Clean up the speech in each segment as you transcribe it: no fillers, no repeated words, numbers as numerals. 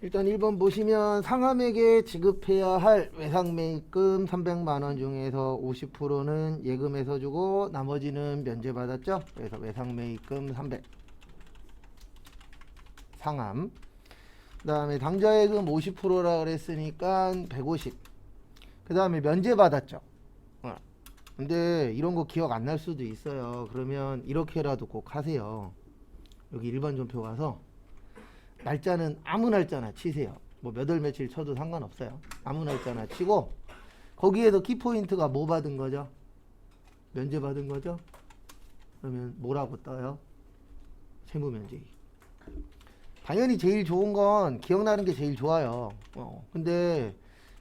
일단 1번 보시면 상함에게 지급해야 할 외상매입금 300만원 중에서 50%는 예금에서 주고 나머지는 면제받았죠. 그래서 외상매입금 300 상함. 그 다음에 당좌예금 50%라 그랬으니까 150. 그 다음에 면제받았죠. 근데 이런 거 기억 안 날 수도 있어요. 그러면 이렇게라도 꼭 하세요. 여기 1번 전표 가서 날짜는 아무 날짜나 치세요. 뭐 몇 월 며칠 쳐도 상관없어요. 아무 날짜나 치고 거기에도 키포인트가 뭐 받은 거죠? 면제 받은 거죠? 그러면 뭐라고 떠요? 세무면제기. 당연히 제일 좋은 건 기억나는 게 제일 좋아요. 근데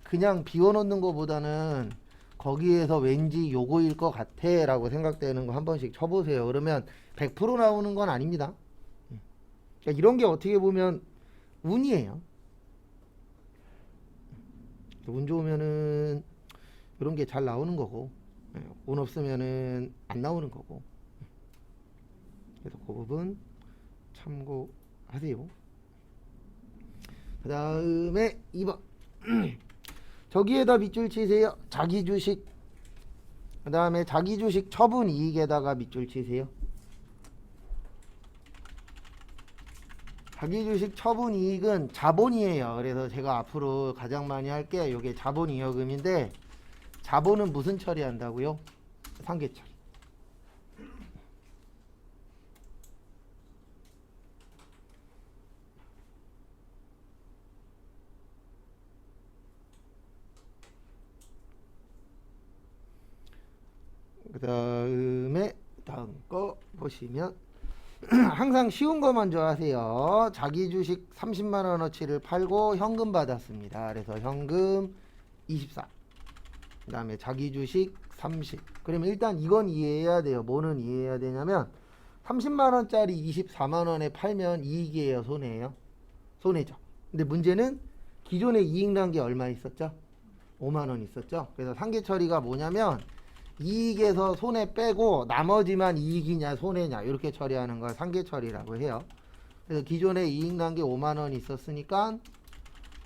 그냥 비워놓는 것보다는 거기에서 왠지 요거일 것 같아 라고 생각되는 거 한 번씩 쳐보세요. 그러면 100% 나오는 건 아닙니다. 그러니까 이런 게 어떻게 보면 운이에요. 운 좋으면은 이런 게 잘 나오는 거고, 운 없으면은 안 나오는 거고. 그래서 그 부분 참고하세요. 그 다음에 2번 저기에다 밑줄 치세요. 자기 주식. 그 다음에 자기 주식 처분 이익에다가 밑줄 치세요. 자기 주식 처분 이익은 자본이에요. 그래서 제가 앞으로 가장 많이 할게 이게 자본 이여금인데, 자본은 무슨 처리한다고요? 상계 처리. 그 다음에 다음 거 보시면 항상 쉬운 거 먼저 하세요. 자기 주식 30만원어치를 팔고 현금 받았습니다. 그래서 현금 24. 그 다음에 자기 주식 30. 그러면 일단 이건 이해해야 돼요. 뭐는 이해해야 되냐면 30만원짜리 24만원에 팔면 이익이에요, 손해예요? 손해죠. 근데 문제는 기존에 이익 난 게 얼마 있었죠? 5만원 있었죠. 그래서 상계 처리가 뭐냐면 이익에서 손해 빼고 나머지만 이익이냐 손해냐 이렇게 처리하는 걸 상계 처리라고 해요. 그래서 기존에 이익 난 게 5만원 있었으니까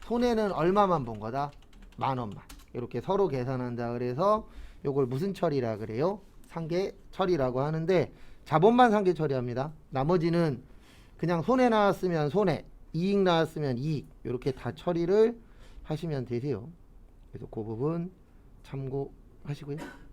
손해는 얼마만 본 거다? 만원만. 이렇게 서로 계산한다. 그래서 요걸 무슨 처리라 그래요? 상계 처리라고 하는데, 자본만 상계 처리합니다. 나머지는 그냥 손해 나왔으면 손해, 이익 나왔으면 이익, 이렇게 다 처리를 하시면 되세요. 그래서 그 부분 참고하시고요.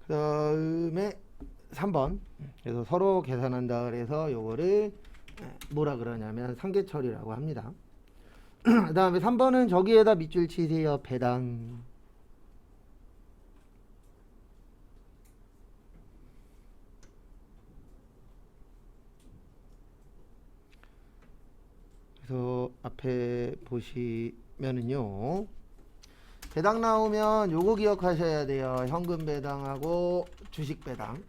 그 다음에 3번. 그래서 서로 계산한다. 그래서 요거를 뭐라 그러냐면 상계 처리라고 합니다. 그 다음에 3번은 저기에다 밑줄 치세요. 배당. 그래서 앞에 보시면은요, 배당 나오면 요거 기억하셔야 돼요. 현금 배당하고 주식 배당.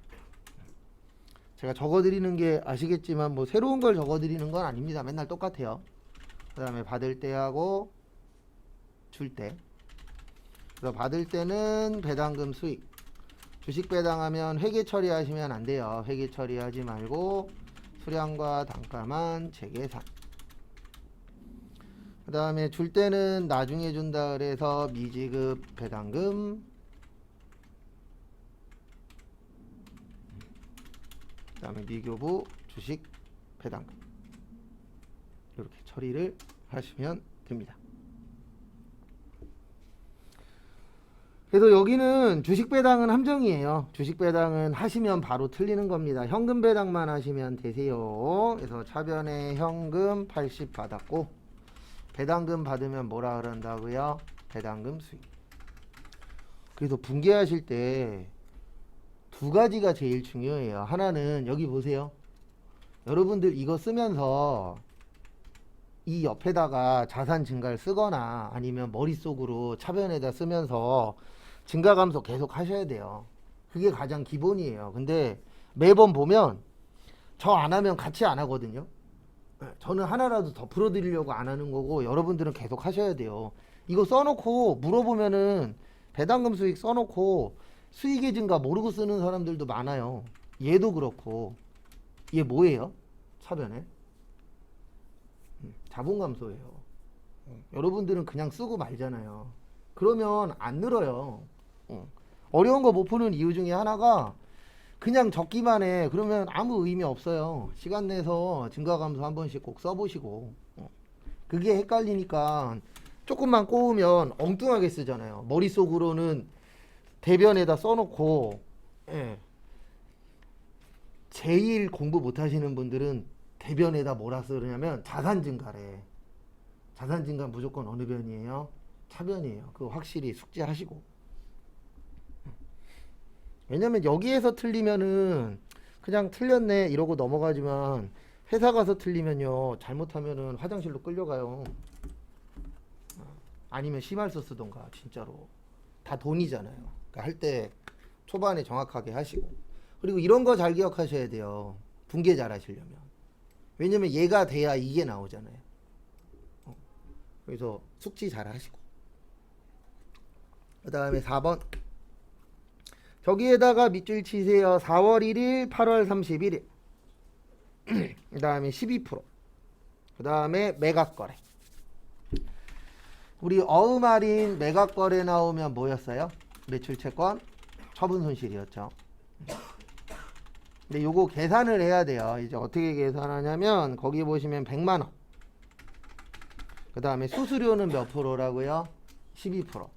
제가 적어드리는 게 아시겠지만 뭐 새로운 걸 적어드리는 건 아닙니다. 맨날 똑같아요. 그 다음에 받을 때하고 줄 때. 그래서 받을 때는 배당금 수익. 주식 배당하면 회계 처리하시면 안 돼요. 회계 처리하지 말고 수량과 단가만 재계산. 그 다음에 줄 때는 나중에 준다 그래서 미지급 배당금. 그 다음에 미교부 주식 배당금. 이렇게 처리를 하시면 됩니다. 그래서 여기는 주식 배당은 함정이에요. 주식 배당은 하시면 바로 틀리는 겁니다. 현금 배당만 하시면 되세요. 그래서 차변에 현금 80 받았고 배당금 받으면 뭐라 그런다고요? 배당금 수익. 그래서 분개하실 때 두 가지가 제일 중요해요. 하나는 여기 보세요. 여러분들 이거 쓰면서 이 옆에다가 자산 증가를 쓰거나 아니면 머릿속으로 차변에다 쓰면서 증가 감소 계속 하셔야 돼요. 그게 가장 기본이에요. 근데 매번 보면 저 안 하면 같이 안 하거든요. 저는 하나라도 더 풀어드리려고 안 하는 거고 여러분들은 계속 하셔야 돼요. 이거 써놓고 물어보면은 배당금 수익 써놓고 수익의 증가 모르고 쓰는 사람들도 많아요. 얘도 그렇고 얘 뭐예요? 차변에 자본 감소예요. 여러분들은 그냥 쓰고 말잖아요. 그러면 안 늘어요. 어려운 거 못 푸는 이유 중에 하나가 그냥 적기만 해. 그러면 아무 의미 없어요. 시간 내서 증가 감소 한 번씩 꼭 써보시고. 그게 헷갈리니까 조금만 꼬우면 엉뚱하게 쓰잖아요. 머릿속으로는 대변에다 써놓고, 예. 제일 공부 못하시는 분들은 대변에다 뭐라 쓰냐면 자산 증가래. 자산 증가 무조건 어느 변이에요? 차변이에요. 그거 확실히 숙지하시고. 왜냐면 여기에서 틀리면은 그냥 틀렸네 이러고 넘어가지만 회사 가서 틀리면요 잘못하면은 화장실로 끌려가요. 아니면 심할서 쓰던가. 진짜로 다 돈이잖아요. 그러니까 할 때 초반에 정확하게 하시고. 그리고 이런 거 잘 기억하셔야 돼요. 분계 잘 하시려면. 왜냐면 얘가 돼야 이게 나오잖아요. 그래서 숙지 잘 하시고. 그 다음에 4번 저기에다가 밑줄 치세요. 4월 1일 8월 31일 그 다음에 12%. 그 다음에 매각거래. 우리 어음할인 매각거래 나오면 뭐였어요? 매출채권 처분 손실이었죠. 근데 요거 계산을 해야 돼요. 이제 어떻게 계산하냐면 거기 보시면 100만원. 그 다음에 수수료는 몇 프로라고요? 12%.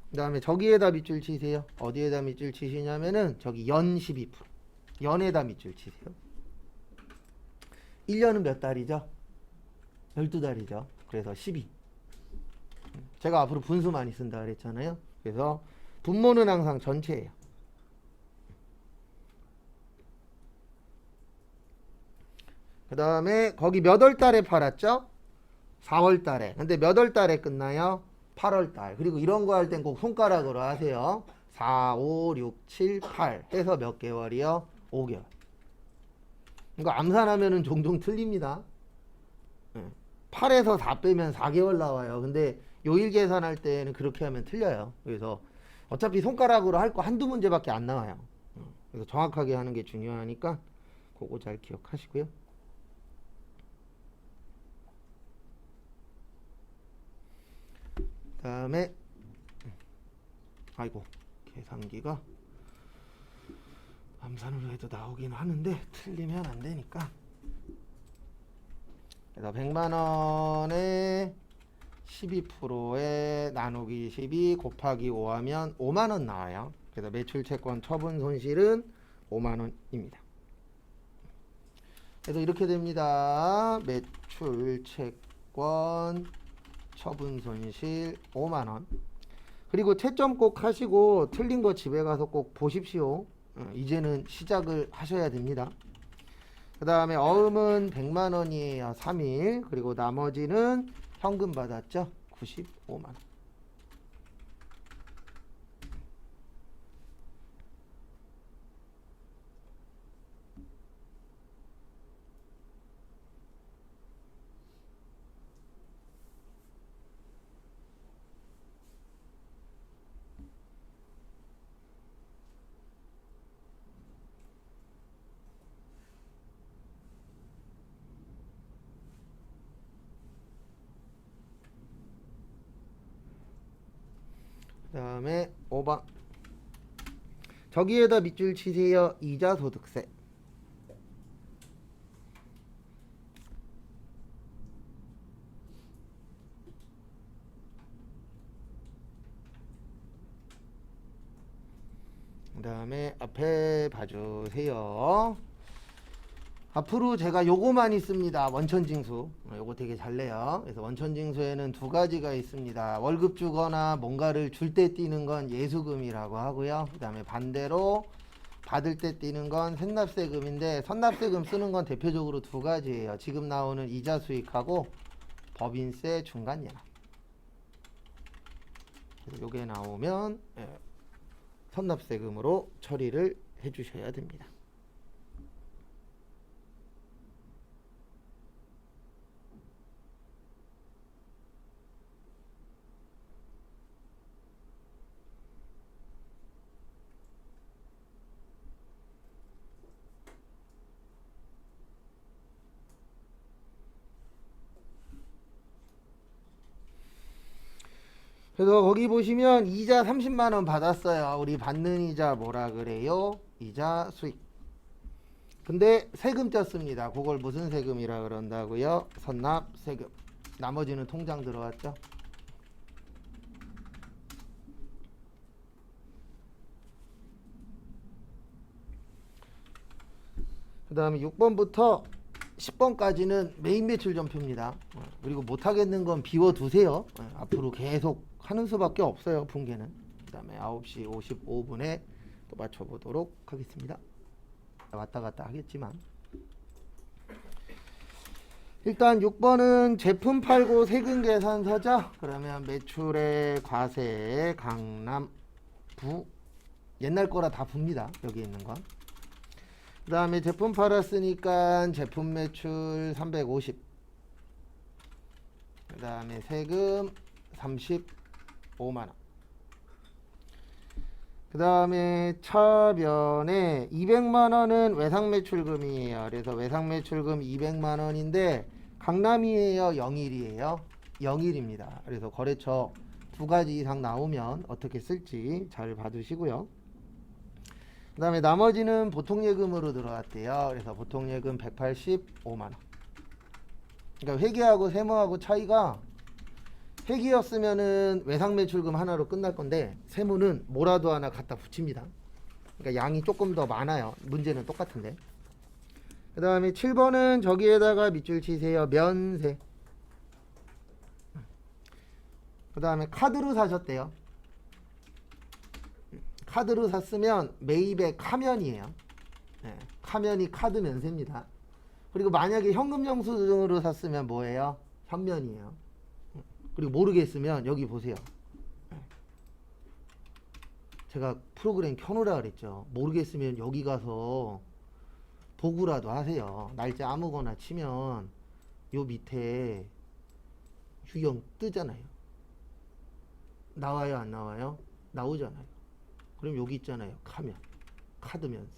그 다음에 저기에다 밑줄 치세요. 어디에다 밑줄 치시냐면은 저기 연 12%. 연에다 밑줄 치세요. 1년은 몇 달이죠? 12달이죠. 그래서 12. 제가 앞으로 분수 많이 쓴다 그랬잖아요. 그래서 분모는 항상 전체예요. 그 다음에 거기 몇 월 달에 팔았죠? 4월 달에. 근데 몇 월 달에 끝나요? 8월 달. 그리고 이런 거 할 땐 꼭 손가락으로 하세요. 4, 5, 6, 7, 8 해서 몇 개월이요? 5개월. 이거 암산하면은 종종 틀립니다. 8에서 4 빼면 4개월 나와요. 근데 요일 계산할 때는 그렇게 하면 틀려요. 그래서 어차피 손가락으로 할 거 한두 문제밖에 안 나와요. 그래서 정확하게 하는 게 중요하니까 그거 잘 기억하시고요. 그 다음에 아이고 계산기가 암산으로 해도 나오긴 하는데 틀리면 안 되니까. 그래서 100만원에 12%에 나누기 12 곱하기 5 하면 5만원 나와요. 그래서 매출채권 처분 손실은 5만원입니다. 그래서 이렇게 됩니다. 매출채권 처분 손실 5만원. 그리고 채점 꼭 하시고 틀린 거 집에 가서 꼭 보십시오. 이제는 시작을 하셔야 됩니다. 그 다음에 어음은 100만원이에요. 3일. 그리고 나머지는 현금 받았죠. 95만원. 그 다음에 5번 저기에다 밑줄 치세요. 이자 소득세. 그 다음에 앞에 봐주세요. 앞으로 제가 요거만 있습니다. 원천징수. 요거 되게 잘 내요. 그래서 원천징수에는 두 가지가 있습니다. 월급 주거나 뭔가를 줄 때 띄는 건 예수금이라고 하고요. 그 다음에 반대로 받을 때 띄는 건 셋납세금인데 선납세금 쓰는 건 대표적으로 두 가지예요. 지금 나오는 이자 수익하고 법인세 중간예납. 요게 나오면 선납세금으로 처리를 해주셔야 됩니다. 그래서 거기 보시면 이자 30만원 받았어요. 우리 받는 이자 뭐라 그래요? 이자 수익. 근데 세금 떴습니다. 그걸 무슨 세금이라 그런다고요? 선납세금. 나머지는 통장 들어왔죠? 그 다음에 6번부터 10번까지는 메인 매출 전표입니다. 그리고 못하겠는 건 비워두세요. 앞으로 계속 하는 수밖에 없어요. 분계는. 그 다음에 9시 55분에 또 맞춰보도록 하겠습니다. 왔다 갔다 하겠지만 일단 6번은 제품 팔고 세금 계산서죠. 그러면 매출의 과세 강남 부 옛날 거라 다 붑니다. 여기 있는 건. 그 다음에 제품 팔았으니까 제품 매출 350. 그 다음에 세금 35만원. 그 다음에 차변에 200만원은 외상매출금이에요. 그래서 외상매출금 200만원인데 강남이에요, 영일이에요? 영일입니다. 그래서 거래처 두 가지 이상 나오면 어떻게 쓸지 잘 봐두시고요. 그 다음에 나머지는 보통예금으로 들어왔대요. 그래서 보통예금 185만원. 그러니까 회계하고 세무하고 차이가 회계였으면은 외상매출금 하나로 끝날 건데 세무는 뭐라도 하나 갖다 붙입니다. 그러니까 양이 조금 더 많아요. 문제는 똑같은데. 그 다음에 7번은 저기에다가 밑줄 치세요. 면세. 그 다음에 카드로 사셨대요. 카드로 샀으면 매입의 카면이에요. 네, 카면이 카드 면세입니다. 그리고 만약에 현금 영수증으로 샀으면 뭐예요? 현면이에요. 그리고 모르겠으면 여기 보세요. 제가 프로그램 켜놓으라 그랬죠. 모르겠으면 여기 가서 보고라도 하세요. 날짜 아무거나 치면 요 밑에 유형 뜨잖아요. 나와요, 안 나와요? 나오잖아요. 그럼 여기 있잖아요. 카면, 카드 면세.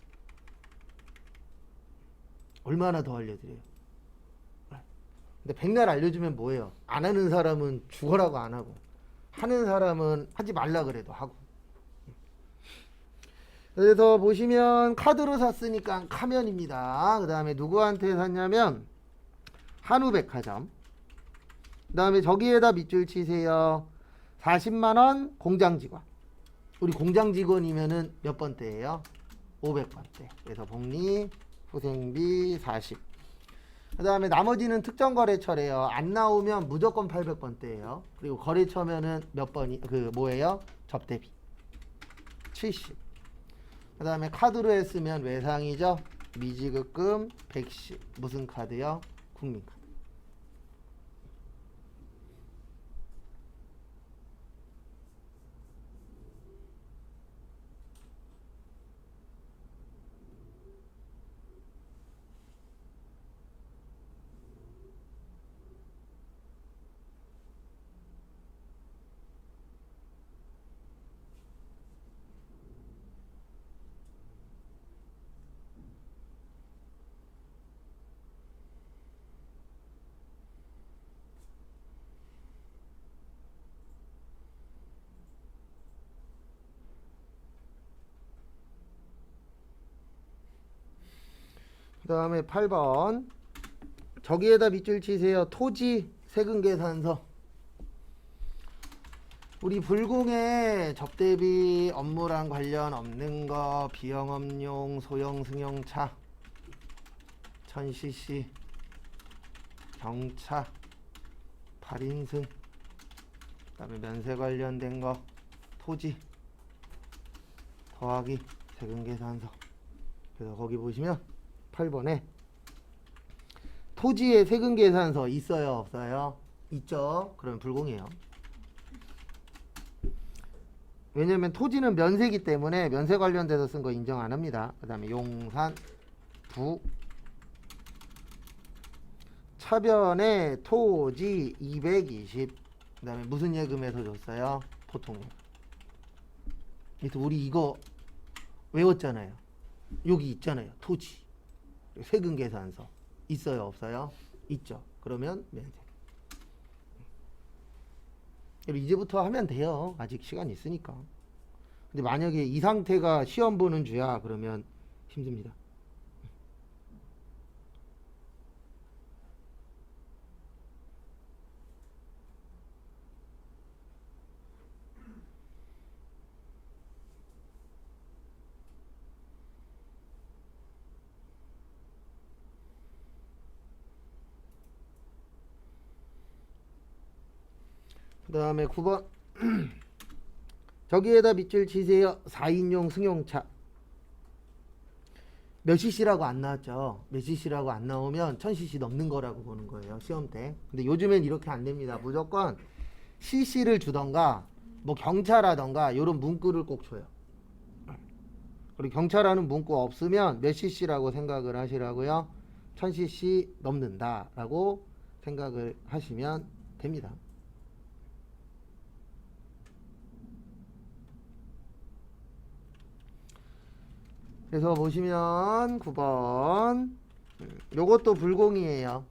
얼마나 더 알려드려요? 근데 백날 알려주면 뭐예요? 안 하는 사람은 죽어라고 안 하고 하는 사람은 하지 말라 그래도 하고. 그래서 보시면 카드로 샀으니까 카면입니다. 그 다음에 누구한테 샀냐면 한우백화점. 그 다음에 저기에다 밑줄 치세요. 40만원 공장직원. 우리 공장직원이면은 몇 번대예요? 500번대. 그래서 복리 후생비 40. 그 다음에 나머지는 특정거래처래요. 안 나오면 무조건 800번대예요. 그리고 거래처면은 몇 번이 뭐예요? 접대비 70. 그 다음에 카드로 했으면 외상이죠. 미지급금 110. 무슨 카드요? 국민카드. 그 다음에 8번 저기에다 밑줄 치세요. 토지 세금 계산서. 우리 불공에 접대비 업무랑 관련 없는 거 비영업용 소형 승용차 1000cc 경차 8인승 그 다음에 면세 관련된 거 토지 더하기 세금 계산서 그래서 거기 보시면 8번에 토지의 세금 계산서 있어요, 없어요? 있죠. 그러면 불공이에요. 왜냐면 토지는 면세기 때문에 면세 관련돼서 쓴 거 인정 안 합니다. 그 다음에 용산 부 차변에 토지 220. 그 다음에 무슨 예금에서 줬어요? 보통예금. 그래서 우리 이거 외웠잖아요. 여기 있잖아요. 토지 세금 계산서 있어요, 없어요? 있죠. 그러면 면세. 이제부터 하면 돼요. 아직 시간 있으니까. 근데 만약에 이 상태가 시험 보는 주야 그러면 힘듭니다. 그 다음에 9번 저기에다 밑줄 치세요. 4인용 승용차 몇 cc라고 안 나왔죠. 몇 cc라고 안 나오면 1000cc 넘는 거라고 보는 거예요, 시험 때. 근데 요즘엔 이렇게 안 됩니다. 무조건 cc를 주던가 뭐 경차라던가 이런 문구를 꼭 줘요. 그리고 경차라는 문구 없으면 몇 cc라고 생각을 하시라고요. 1000cc 넘는다 라고 생각을 하시면 됩니다. 그래서 보시면 9번 요것도 불공이에요.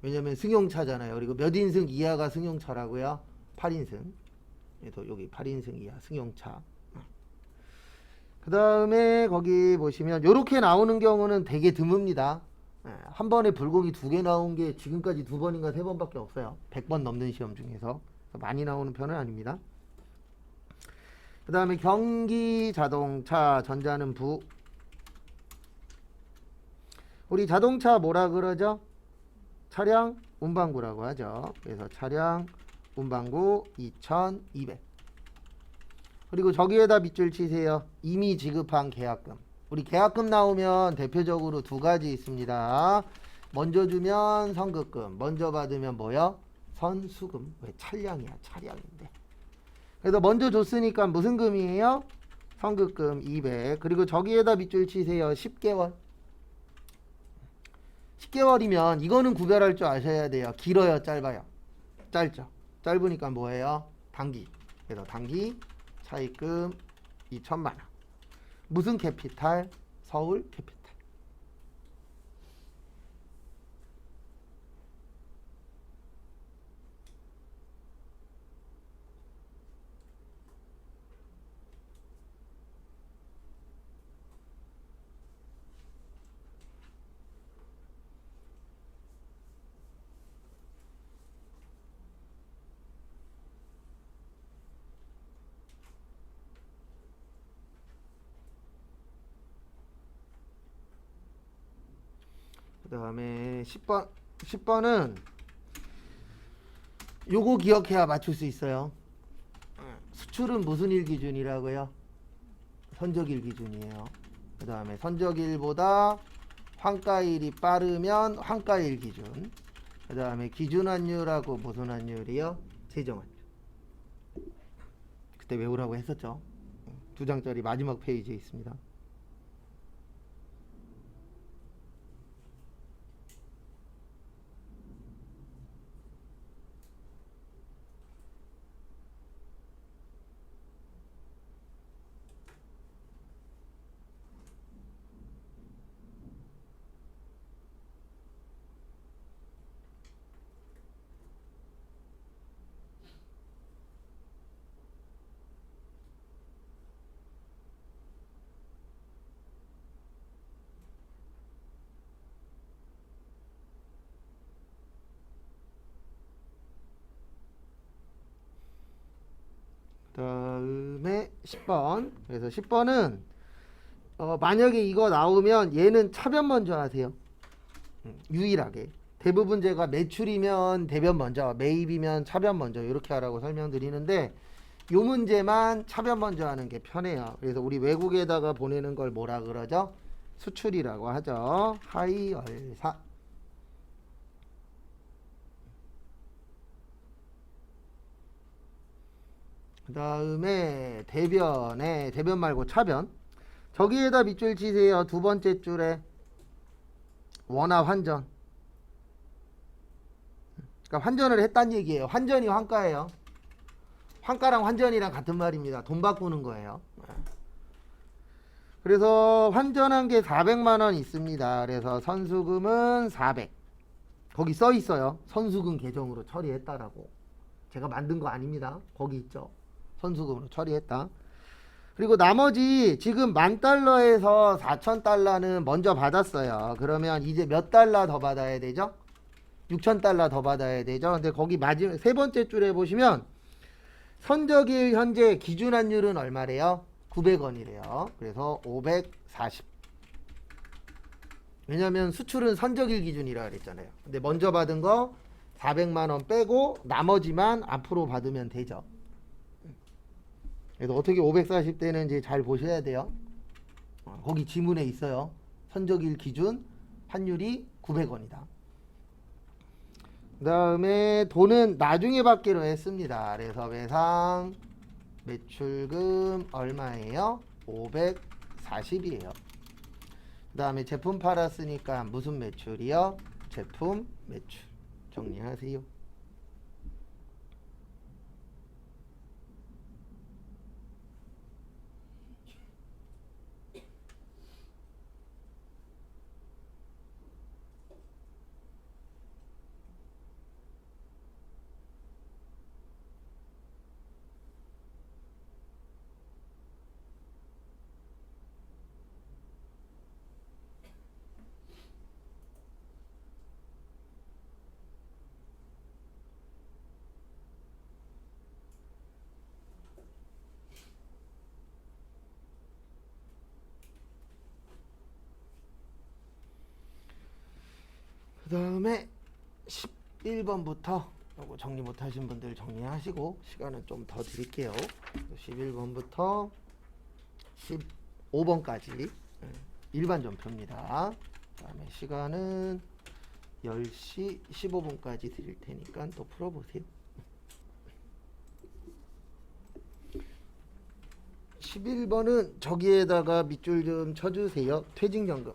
왜냐면 승용차잖아요. 그리고 몇 인승 이하가 승용차라고요? 8인승. 그래서 여기 8인승 이하 승용차. 그 다음에 거기 보시면 요렇게 나오는 경우는 되게 드뭅니다. 한 번에 불공이 2개 나온 게 지금까지 2번인가 3번밖에 없어요. 100번 넘는 시험 중에서. 많이 나오는 편은 아닙니다. 그 다음에 경기 자동차 전자는 부. 우리 자동차 뭐라 그러죠? 차량 운반구라고 하죠. 그래서 차량 운반구 2200. 그리고 저기에다 밑줄 치세요. 이미 지급한 계약금. 우리 계약금 나오면 대표적으로 2가지 있습니다. 먼저 주면 선급금, 먼저 받으면 뭐요? 선수금. 왜 차량이야, 차량인데. 그래서 먼저 줬으니까 무슨 금이에요? 선급금 200. 그리고 저기에다 밑줄 치세요. 10개월. 10개월이면 이거는 구별할 줄 아셔야 돼요. 길어요, 짧아요? 짧죠. 짧으니까 뭐예요? 단기. 그래서 단기 차입금 2천만 원. 무슨 캐피탈? 서울 캐피탈. 그 다음에 10번. 10번은 요거 기억해야 맞출 수 있어요. 수출은 무슨 일 기준이라고요? 선적일 기준이에요. 그 다음에 선적일보다 환가일이 빠르면 환가일 기준. 그 다음에 기준환율하고 무슨 환율이요? 세정환율. 그때 외우라고 했었죠. 2장짜리 마지막 페이지에 있습니다. 다음에 10번. 그래서 10번은 만약에 이거 나오면 얘는 차변 먼저 하세요. 유일하게. 대부분 제가 매출이면 대변 먼저, 매입이면 차변 먼저 이렇게 하라고 설명드리는데 요 문제만 차변 먼저 하는 게 편해요. 그래서 우리 외국에다가 보내는 걸 뭐라 그러죠? 수출이라고 하죠. 하이얼사. 그 다음에 대변 말고 차변. 저기에다 밑줄 치세요. 두 번째 줄에 원화 환전. 그러니까 환전을 했단 얘기예요. 환전이 환가예요. 환가랑 환전이랑 같은 말입니다. 돈 바꾸는 거예요. 그래서 환전한 게 400만 원 있습니다. 그래서 선수금은 400. 거기 써 있어요. 선수금 계정으로 처리했다라고. 제가 만든 거 아닙니다. 거기 있죠. 선수금으로 처리했다. 그리고 나머지 지금 $10,000에서 $4,000는 먼저 받았어요. 그러면 이제 몇 달러 더 받아야 되죠? $6,000 더 받아야 되죠. 근데 거기 마지막 세 번째 줄에 보시면 선적일 현재 기준 환율은 얼마래요? 900원이래요. 그래서 540. 왜냐면 수출은 선적일 기준이라 그랬잖아요. 근데 먼저 받은 거 400만 원 빼고 나머지만 앞으로 받으면 되죠. 그래서 어떻게 540 되는지 잘 보셔야 돼요. 거기 지문에 있어요. 선적일 기준 환율이 900원이다. 그 다음에 돈은 나중에 받기로 했습니다. 그래서 외상 매출금 얼마예요? 540이에요. 그 다음에 제품 팔았으니까 무슨 매출이요? 제품 매출 정리하세요. 그 다음에 11번부터 요거 정리 못하신 분들 정리하시고 시간은 좀 더 드릴게요. 11번부터 15번까지 일반 전표입니다. 그 다음에 시간은 10시 15분까지 드릴 테니까 또 풀어보세요. 11번은 저기에다가 밑줄 좀 쳐주세요. 퇴직연금.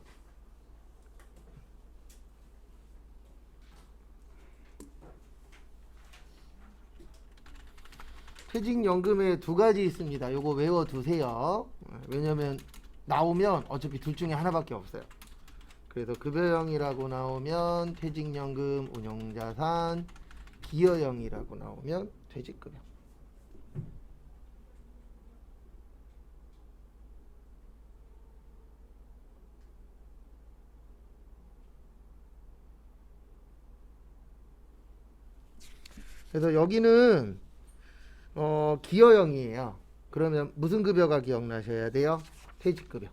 퇴직연금에 두 가지 있습니다. 요거 외워두세요. 왜냐면 나오면 어차피 둘 중에 하나밖에 없어요. 그래서 급여형이라고 나오면 퇴직연금 운용자산, 기여형이라고 나오면 퇴직급여. 그래서 여기는 기여형이에요. 그러면 무슨 급여가 기억나셔야 돼요? 퇴직급여.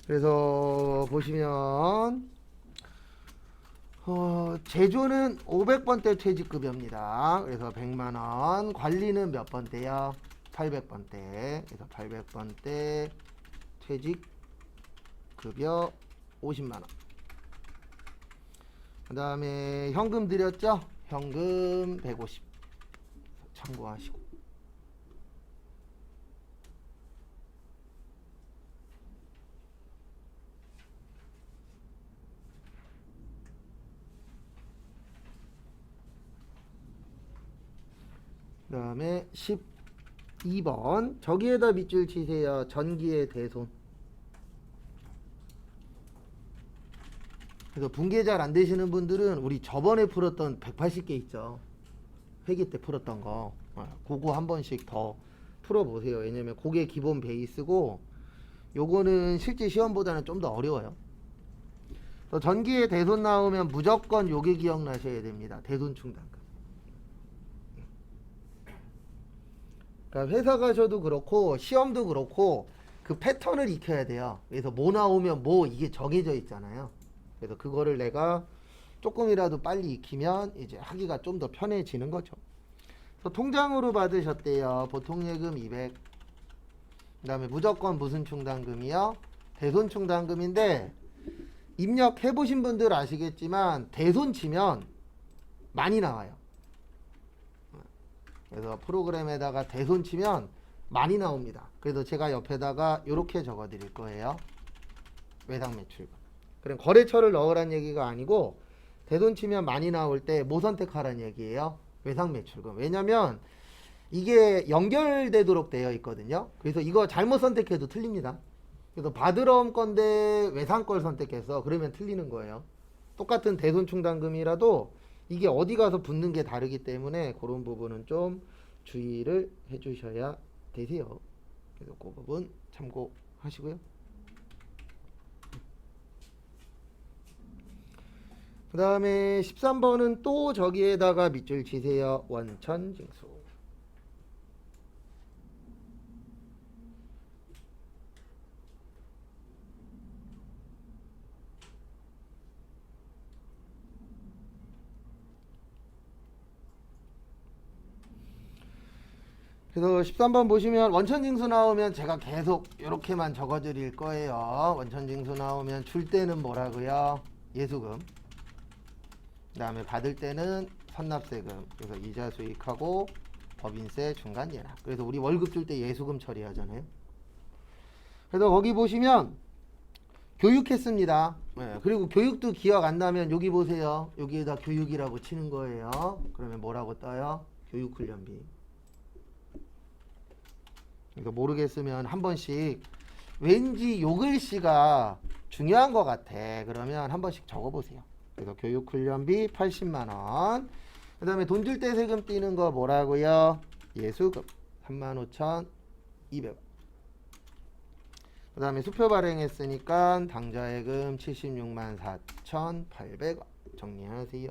그래서 보시면 제조는 500번대 퇴직급여입니다. 그래서 100만원. 관리는 몇 번대요? 800번대. 그래서 800번대 퇴직급여 50만원. 그 다음에 현금 드렸죠? 현금 150 참고하시고. 그 다음에 12번 저기에다 밑줄 치세요. 전기의 대손. 그래서 분계 잘 안 되시는 분들은 우리 저번에 풀었던 180개 있죠. 회계 때 풀었던 거. 그거 한 번씩 더 풀어보세요. 왜냐면 그게 기본 베이스고 요거는 실제 시험보다는 좀 더 어려워요. 전기에 대손 나오면 무조건 요게 기억나셔야 됩니다. 대손 충당금. 그러니까 회사 가셔도 그렇고 시험도 그렇고 그 패턴을 익혀야 돼요. 그래서 뭐 나오면 뭐 이게 정해져 있잖아요. 그래서 그거를 내가 조금이라도 빨리 익히면 이제 하기가 좀 더 편해지는 거죠. 그래서 통장으로 받으셨대요. 보통 예금 200. 그다음에 무조건 무슨 충당금이요? 대손 충당금인데 입력해 보신 분들 아시겠지만 대손 치면 많이 나와요. 그래서 프로그램에다가 대손 치면 많이 나옵니다. 그래서 제가 옆에다가 이렇게 적어 드릴 거예요. 외상 매출금. 그럼 거래처를 넣으란 얘기가 아니고 대손 치면 많이 나올 때 뭐 선택하란 얘기예요? 외상 매출금. 왜냐면 이게 연결되도록 되어 있거든요. 그래서 이거 잘못 선택해도 틀립니다. 그래서 받으러 온 건데 외상 걸 선택해서 그러면 틀리는 거예요. 똑같은 대손 충당금이라도 이게 어디 가서 붙는 게 다르기 때문에 그런 부분은 좀 주의를 해 주셔야 되세요. 그래서 그 부분 참고하시고요. 그 다음에 13번은 또 저기에다가 밑줄 치세요. 원천징수. 그래서 13번 보시면 원천징수 나오면 제가 계속 이렇게만 적어 드릴 거예요. 원천징수 나오면 줄 때는 뭐라고요? 예수금. 그 다음에 받을 때는 선납세금. 그래서 이자 수익하고 법인세 중간 예납. 그래서 우리 월급 줄 때 예수금 처리하잖아요. 그래서 거기 보시면 교육했습니다. 네, 그리고 교육도 기억 안 나면 여기 보세요. 여기에다 교육이라고 치는 거예요. 그러면 뭐라고 떠요? 교육훈련비. 이거 모르겠으면 한 번씩 왠지 요 글씨가 중요한 것 같아. 그러면 한 번씩 적어보세요. 그래서 교육훈련비 80만원. 그 다음에 돈 줄 때 세금 띄는 거 뭐라고요? 예수금 35,200원. 그 다음에 수표 발행했으니까 당좌예금 764,800원. 정리하세요.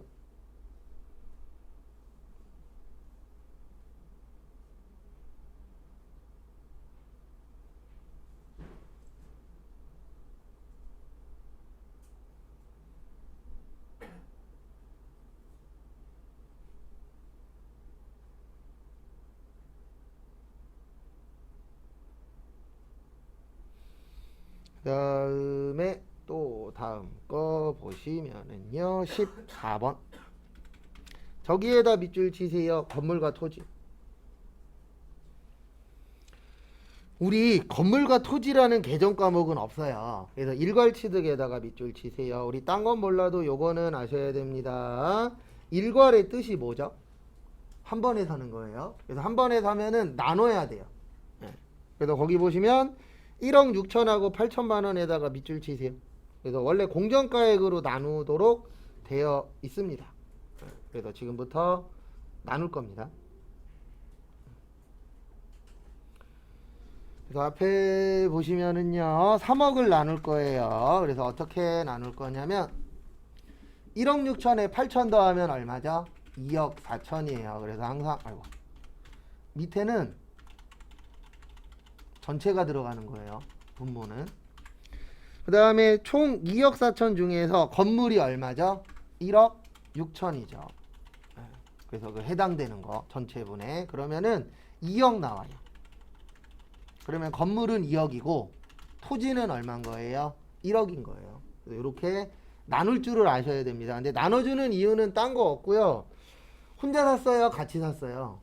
그 다음에 또 다음 거 보시면은요 14번 저기에다 밑줄 치세요. 건물과 토지. 우리 건물과 토지라는 개정 과목은 없어요. 그래서 일괄취득에다가 밑줄 치세요. 우리 딴 건 몰라도 요거는 아셔야 됩니다. 일괄의 뜻이 뭐죠? 한 번에 사는 거예요. 그래서 한 번에 사면은 나눠야 돼요. 그래서 거기 보시면 1억 6천하고 8천만 원에다가 밑줄 치세요. 그래서 원래 공정가액으로 나누도록 되어 있습니다. 그래서 지금부터 나눌 겁니다. 그래서 앞에 보시면은요 3억을 나눌 거예요. 그래서 어떻게 나눌 거냐면 1억 6천에 8천 더하면 얼마죠? 2억 4천이에요. 그래서 항상 밑에는 전체가 들어가는 거예요. 분모는. 그 다음에 총 2억 4천 중에서 건물이 얼마죠? 1억 6천이죠. 그래서 그 해당되는 거 전체분에 그러면은 2억 나와요. 그러면 건물은 2억이고 토지는 얼마인 거예요? 1억인 거예요. 이렇게 나눌 줄을 아셔야 됩니다. 근데 나눠주는 이유는 딴 거 없고요. 혼자 샀어요? 같이 샀어요?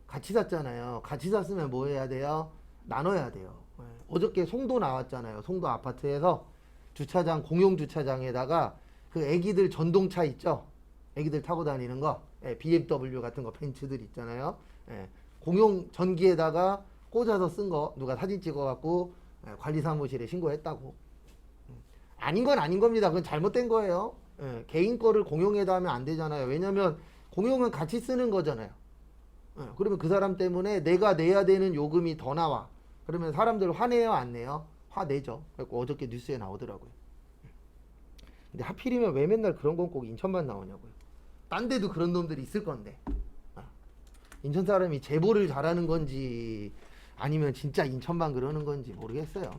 같이 샀잖아요. 같이 샀으면 뭐 해야 돼요? 나눠야 돼요. 어저께 송도 나왔잖아요. 송도 아파트에서 주차장 공용 주차장에다가 그 애기들 전동차 있죠? 애기들 타고 다니는 거 BMW 같은 거 벤츠들 있잖아요. 공용 전기에다가 꽂아서 쓴 거 누가 사진 찍어갖고 관리사무실에 신고했다고. 아닌 건 아닌 겁니다. 그건 잘못된 거예요. 개인 거를 공용에다 하면 안 되잖아요. 왜냐면 공용은 같이 쓰는 거잖아요. 그러면 그 사람 때문에 내가 내야 되는 요금이 더 나와. 그러면 사람들 화내요 안 내요? 화내죠. 그래서 어저께 뉴스에 나오더라고요. 근데 하필이면 왜 맨날 그런 건 꼭 인천만 나오냐고요. 딴 데도 그런 놈들이 있을 건데. 인천 사람이 제보를 잘하는 건지 아니면 진짜 인천만 그러는 건지 모르겠어요.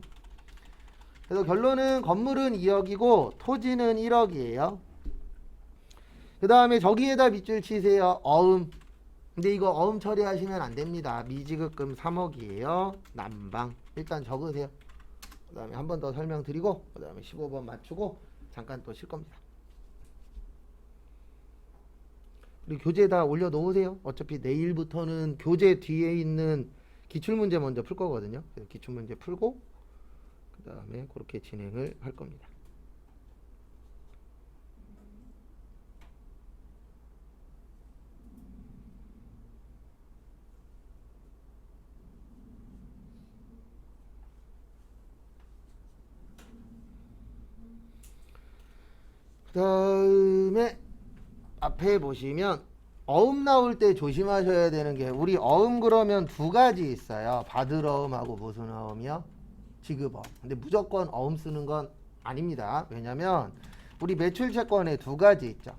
그래서 결론은 건물은 2억이고 토지는 1억이에요. 그 다음에 저기에다 밑줄 치세요. 어음. 근데 이거 어음 처리하시면 안 됩니다. 미지급금 3억이에요. 난방. 일단 적으세요. 그 다음에 한 번 더 설명드리고 그 다음에 15번 맞추고 잠깐 또 쉴 겁니다. 그리고 교재 다 올려놓으세요. 어차피 내일부터는 교재 뒤에 있는 기출문제 먼저 풀 거거든요. 그래서 기출문제 풀고 그 다음에 그렇게 진행을 할 겁니다. 그 다음에 앞에 보시면 어음 나올 때 조심하셔야 되는 게 우리 어음 그러면 두 가지 있어요. 받을 어음하고 무슨 어음이요? 지급어음. 근데 무조건 어음 쓰는 건 아닙니다. 왜냐면 우리 매출 채권에 두 가지 있죠.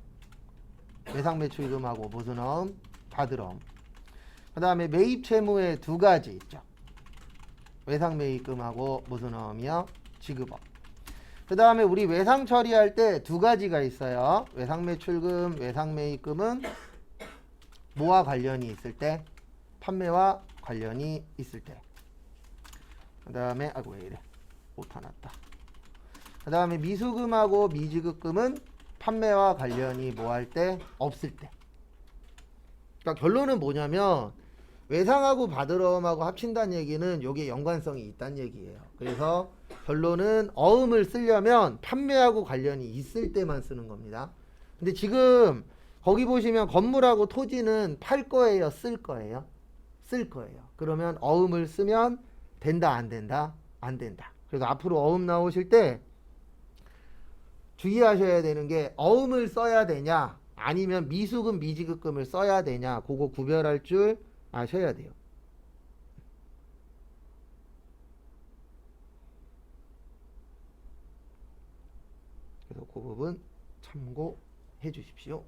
외상 매출금하고 무슨 어음? 받을 어음. 그 다음에 매입 채무에 두 가지 있죠. 외상 매입금하고 무슨 어음이요? 지급어음. 그 다음에 우리 외상 처리할 때 두 가지가 있어요. 외상 매출금, 외상 매입금은 뭐와 관련이 있을 때? 판매와 관련이 있을 때. 그 다음에 아이고 왜 이래 오타 났다. 그 다음에 미수금하고 미지급금은 판매와 관련이 뭐 할 때? 없을 때. 그러니까 결론은 뭐냐면 외상하고 받을어음하고 합친다는 얘기는 요게 연관성이 있다는 얘기예요. 그래서 결론은 어음을 쓰려면 판매하고 관련이 있을 때만 쓰는 겁니다. 근데 지금 거기 보시면 건물하고 토지는 팔 거예요, 쓸 거예요? 쓸 거예요. 그러면 어음을 쓰면 된다, 안 된다? 안 된다. 그래서 앞으로 어음 나오실 때 주의하셔야 되는 게 어음을 써야 되냐 아니면 미수금, 미지급금을 써야 되냐 그거 구별할 줄 아셔야 돼요. 그래서 그 부분 참고해 주십시오.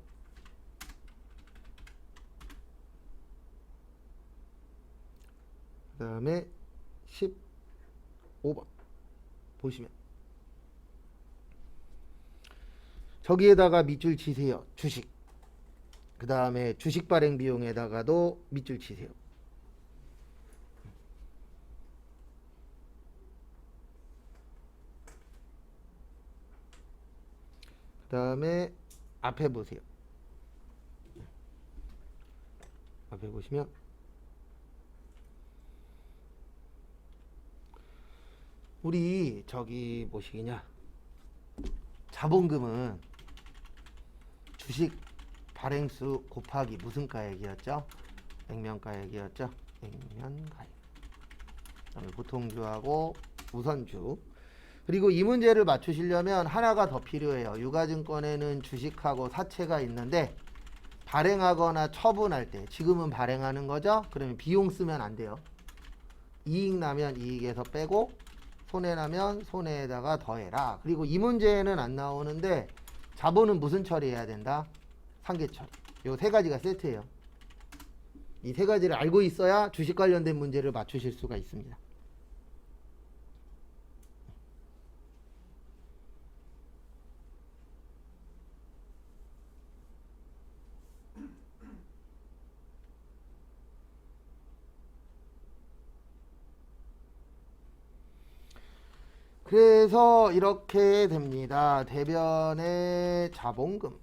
그 다음에 15번 보시면 저기에다가 밑줄 치세요. 주식. 그 다음에 주식 발행 비용에다가도 밑줄 치세요. 그 다음에 앞에 보세요. 앞에 보시면 우리 저기 뭐시기냐 자본금은 주식 발행수 곱하기 무슨 가액이었죠? 액면가액이었죠? 액면가액. 그다음에 보통주하고 우선주. 그리고 이 문제를 맞추시려면 하나가 더 필요해요. 유가증권에는 주식하고 사채가 있는데 발행하거나 처분할 때 지금은 발행하는 거죠? 그러면 비용 쓰면 안 돼요. 이익 나면 이익에서 빼고 손해 나면 손해에다가 더해라. 그리고 이 문제에는 안 나오는데 자본은 무슨 처리해야 된다? 상계 처리. 요 세 가지가 세트예요. 이 세 가지를 알고 있어야 주식 관련된 문제를 맞추실 수가 있습니다. 그래서 이렇게 됩니다. 대변의 자본금.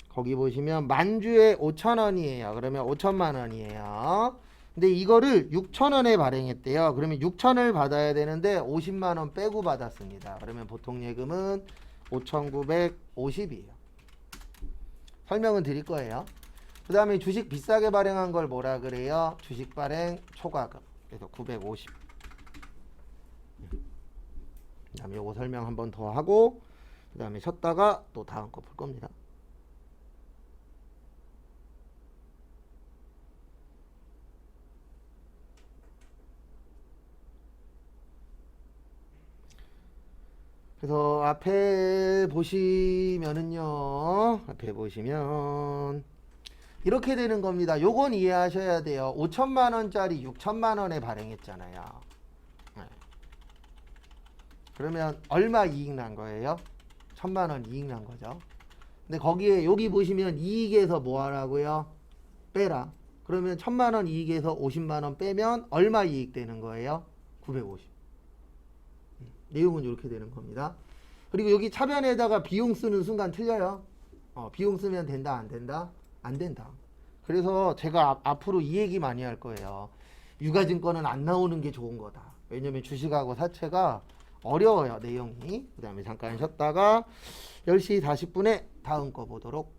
거기 보시면 만주에 5,000원이에요. 그러면 5천만 원이에요. 근데 이거를 6,000원에 발행했대요. 그러면 6,000을 받아야 되는데 50만 원 빼고 받았습니다. 그러면 보통 예금은 5,950이에요. 설명은 드릴 거예요. 그 다음에 주식 비싸게 발행한 걸 뭐라 그래요? 주식 발행 초과금. 그래서 950. 그 다음에 요거 설명 한 번 더 하고 그 다음에 쉬었다가 또 다음 거 풀 겁니다. 그래서 앞에 보시면은요. 앞에 보시면 이렇게 되는 겁니다. 요건 이해하셔야 돼요. 5천만 원짜리 6천만 원에 발행했잖아요. 네. 그러면 얼마 이익 난 거예요? 1,000만 원 이익 난 거죠. 근데 거기에 여기 보시면 이익에서 뭐 하라고요? 빼라. 그러면 1000만 원 이익에서 50만 원 빼면 얼마 이익 되는 거예요? 950. 내용은 이렇게 되는 겁니다. 그리고 여기 차변에다가 비용 쓰는 순간 틀려요. 비용 쓰면 된다, 안 된다? 안 된다. 그래서 제가 앞으로 이 얘기 많이 할 거예요. 유가증권은 안 나오는 게 좋은 거다. 왜냐면 주식하고 사채가 어려워요, 내용이. 그 다음에 잠깐 쉬었다가 10시 40분에 다음 거 보도록